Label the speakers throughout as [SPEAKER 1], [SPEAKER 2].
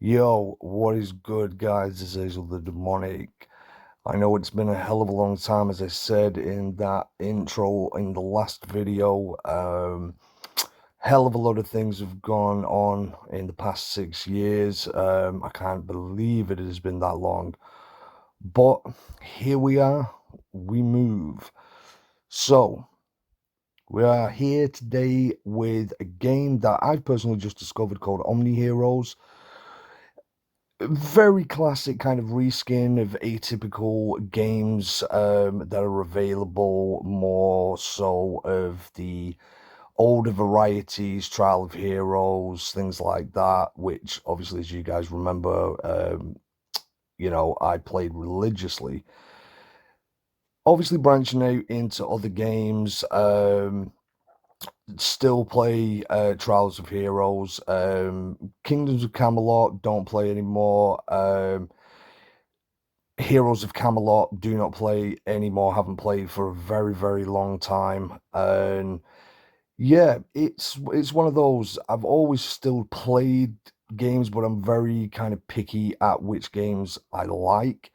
[SPEAKER 1] Yo, what is good, guys? This is Hazel the Demonic. I know it's been a hell of a long time, as I said in that intro in the last video. Hell of a lot of things have gone on in the past 6 years. I can't believe it has been that long. But here we are, we move. So, we are here today with a game that I've personally just discovered called OmniHeroes. Very classic kind of reskin of atypical games that are available, more so of the older varieties, Trial of Heroes, things like that, which obviously, as you guys remember, I played religiously. Obviously, branching out into other games, still play Trials of Heroes. Kingdoms of Camelot don't play anymore. Heroes of Camelot do not play anymore. Haven't played for a very, very long time. And yeah, it's one of those. I've always still played games, but I'm very kind of picky at which games I like.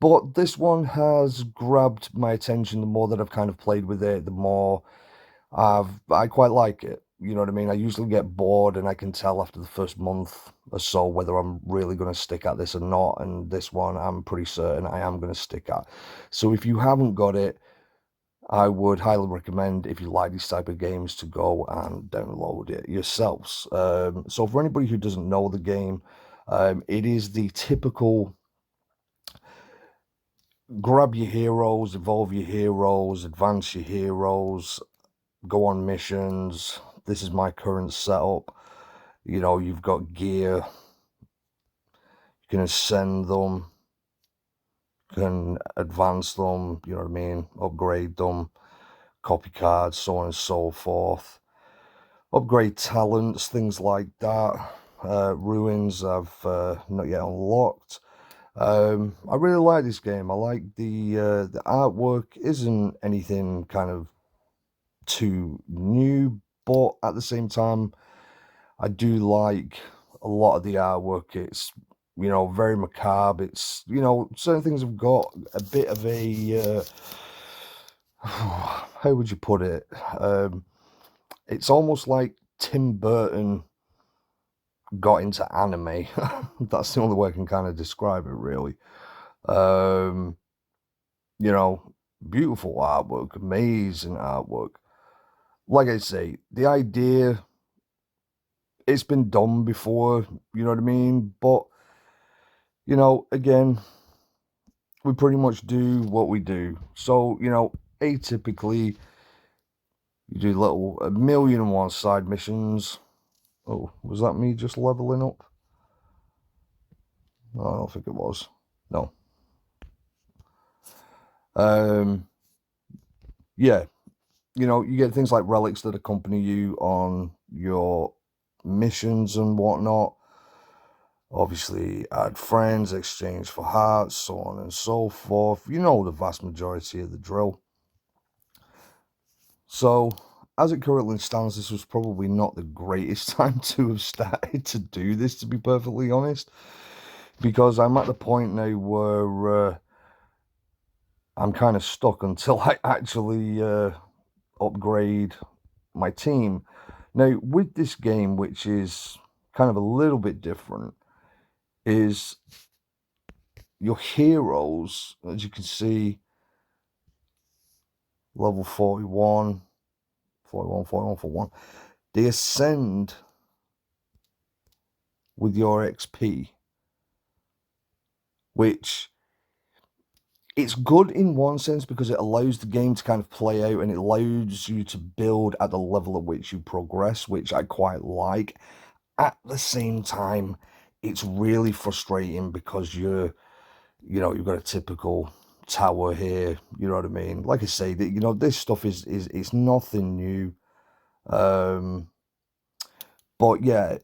[SPEAKER 1] But this one has grabbed my attention. The more that I've kind of played with it, the more I quite like it. You know what I mean? I usually get bored and I can tell after the first month or so whether I'm really going to stick at this or not. And this one, I'm pretty certain I am going to stick at. So if you haven't got it, I would highly recommend, if you like these type of games, to go and download it yourselves. So for anybody who doesn't know the game, it is the typical grab your heroes, evolve your heroes, advance your heroes, go on missions. This is my current setup. You've got gear, you can ascend them, you can advance them, you know what I mean, upgrade them, copy cards, so on and so forth. Upgrade talents, things like that. Ruins I've not yet unlocked. I really like this game. I like the artwork isn't anything kind of too new, but at the same time, I do like a lot of the artwork. It's very macabre. It's certain things have got a bit of a how would you put it? It's almost like Tim Burton got into anime. That's the only way I can kind of describe it, really. Um, you know, Beautiful artwork, amazing artwork. Like I say, the idea, it's been done before, you know what I mean? But, again, we pretty much do what we do. So, atypically, you do little a million and one side missions. Oh, was that me just leveling up? No, I don't think it was. No. Um, yeah, you get things like relics that accompany you on your missions and whatnot. Obviously, add friends, exchange for hearts, so on and so forth. You know the vast majority of the drill. So, as it currently stands, this was probably not the greatest time to have started to do this, to be perfectly honest, because I'm at the point now where I'm kind of stuck until I actually upgrade my team. Now, with this game, which is kind of a little bit different, is your heroes, as you can see, level 41, 41, 41 for one, they ascend with your XP, which it's good in one sense because it allows the game to kind of play out and it allows you to build at the level at which you progress, which I quite like. At the same time, it's really frustrating because you've got a typical tower here, you know what I mean? Like I say, this stuff is it's nothing new. But yeah,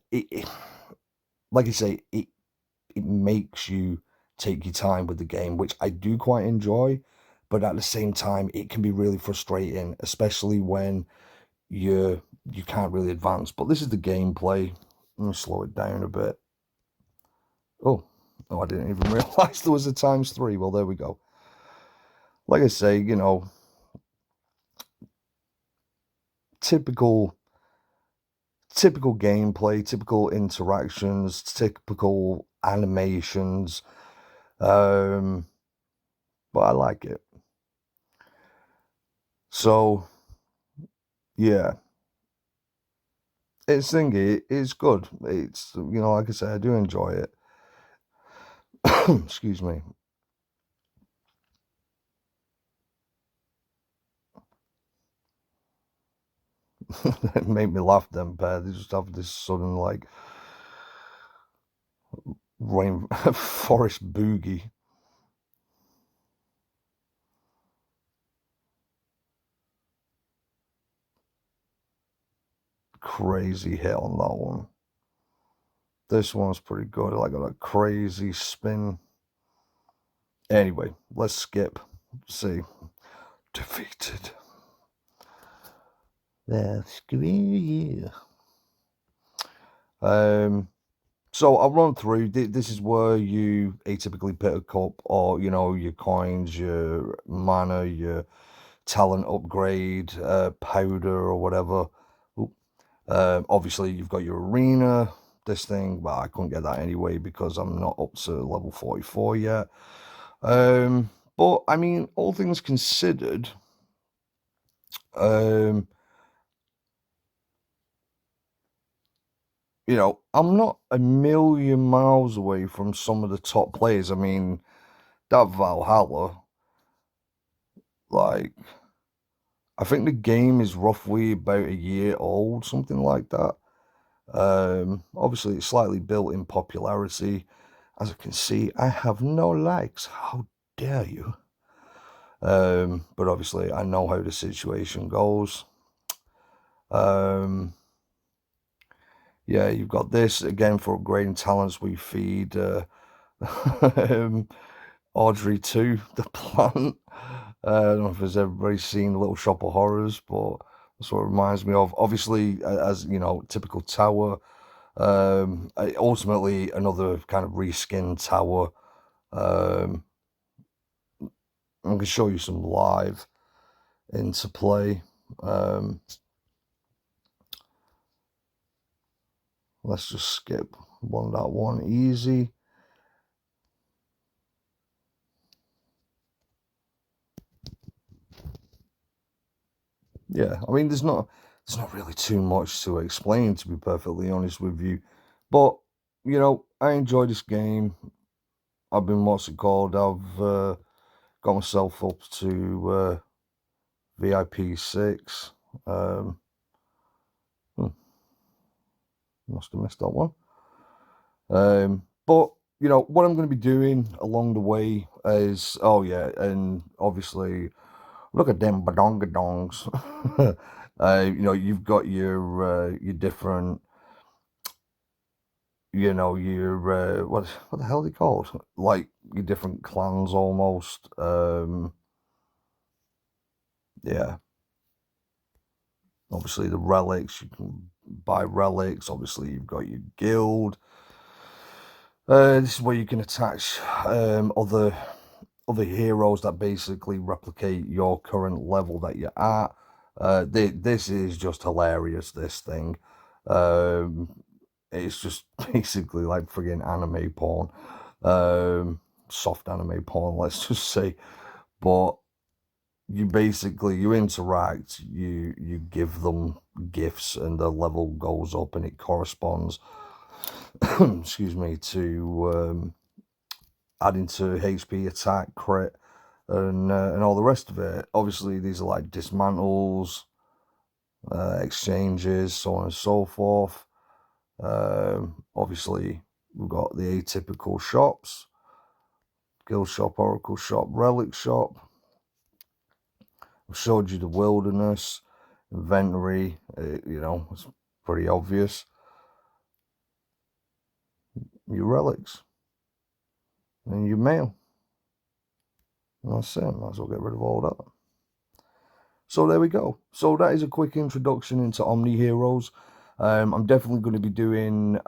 [SPEAKER 1] like I say, it makes you take your time with the game, which I do quite enjoy. But at the same time, it can be really frustrating, especially when you can't really advance. But this is the gameplay. Let me slow it down a bit. Oh, I didn't even realize there was a ×3. Well, there we go. Like I say, you know, typical gameplay, typical interactions, typical animations. But I like it. So yeah, it's thingy. It's good. It's, you know, like I say, I do enjoy it. Excuse me. It made me laugh. Them pair. They just have this sudden like rain forest boogie. Crazy hit on that one. This one's pretty good. Like got a crazy spin. Anyway, let's skip. See, defeated. That's screw you. So I'll run through. This is where you atypically pick up, or you know, your coins, your mana, your talent upgrade, powder or whatever. Obviously, you've got your arena. This thing, but I couldn't get that anyway because I'm not up to level 44 yet. But I mean, all things considered, um, you know, I'm not a million miles away from some of the top players. I mean, that Valhalla, like, I think the game is roughly about a year old, something like that. Obviously, it's slightly built in popularity. As you can see, I have no likes. How dare you? But obviously, I know how the situation goes. Um, yeah, you've got this again for upgrading talents. We feed um, Audrey 2, the plant. I don't know if there's everybody seen Little Shop of Horrors, but that's what it reminds me of. Obviously, as you know, typical tower. Ultimately, another kind of reskinned tower. Um, I'm going to show you some live into play. Um, let's just skip 1.1 easy. Yeah, I mean, there's not really too much to explain, to be perfectly honest with you. But you know, I enjoy this game. I've been what's it called? I've got myself up to VIP 6. Um, hmm, must have missed that one. But you know what I'm going to be doing along the way is, oh yeah, and obviously look at them badongadongs. You know, you've got your different, you know, your what the hell are they called? Like your different clans almost. Yeah, obviously the relics, you can buy relics. Obviously you've got your guild. This is where you can attach other heroes that basically replicate your current level that you're at. This is just hilarious. This thing, um, it's just basically like friggin' anime porn, soft anime porn. Let's just say, but you interact, you give them gifts, and the level goes up, and it corresponds. Excuse me, to adding to HP, attack, crit, and all the rest of it. Obviously, these are like dismantles, exchanges, so on and so forth. Obviously, we've got the atypical shops: guild shop, oracle shop, relic shop. I've showed you the wilderness, inventory. You know, it's pretty obvious. Your relics and your mail. And that's it. Might as well get rid of all that. So there we go. So that is a quick introduction into OmniHeroes. I'm definitely going to be doing,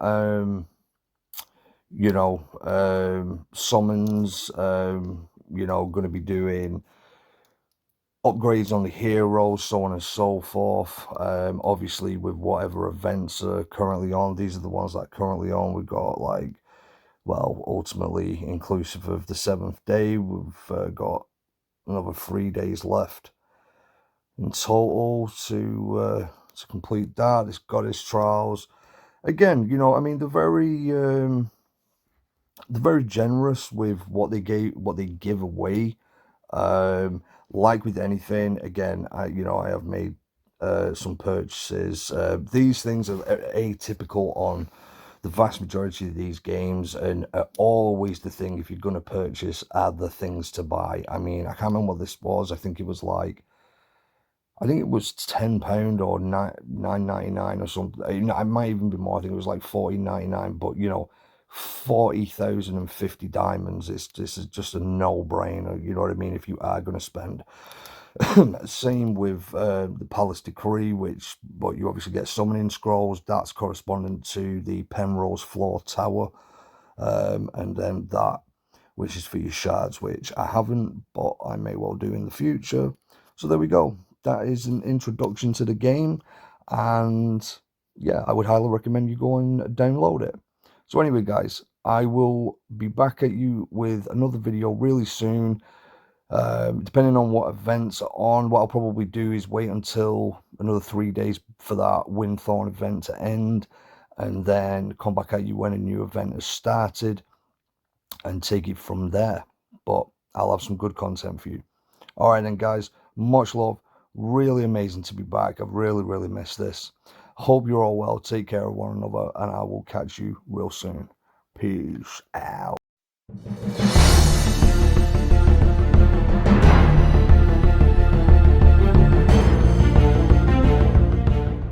[SPEAKER 1] you know, summons, you know, going to be doing upgrades on the heroes, so on and so forth. Obviously, with whatever events are currently on, these are the ones that are currently on. We've got like, well, ultimately inclusive of the 7th day, we've got another 3 days left in total to complete that. It's Goddess Trials. Again, you know, I mean, they're very generous with what they give away. Um, like with anything, again, I have made some purchases. These things are atypical on the vast majority of these games, and always the thing, if you're going to purchase, are the things to buy. I mean, I can't remember what this was. I think it was like, I think it was £10 or £9.99 or something. I might even be more. I think it was like £14.99. But you know, 40,050 diamonds. This is just a no-brainer. You know what I mean? If you are going to spend. Same with the Palace Decree, but you obviously get summoning scrolls. That's corresponding to the Penrose Floor Tower, and then that, which is for your shards, which I haven't, but I may well do in the future. So there we go. That is an introduction to the game, and yeah, I would highly recommend you go and download it. So anyway, guys, I will be back at you with another video really soon. Depending on what events are on, what I'll probably do is wait until another 3 days for that Windthorn event to end, and then come back at you when a new event has started and take it from there. But I'll have some good content for you. All right, then, guys, much love. Really amazing to be back. I've really, really missed this. Hope you're all well. Take care of one another, and I will catch you real soon. Peace out.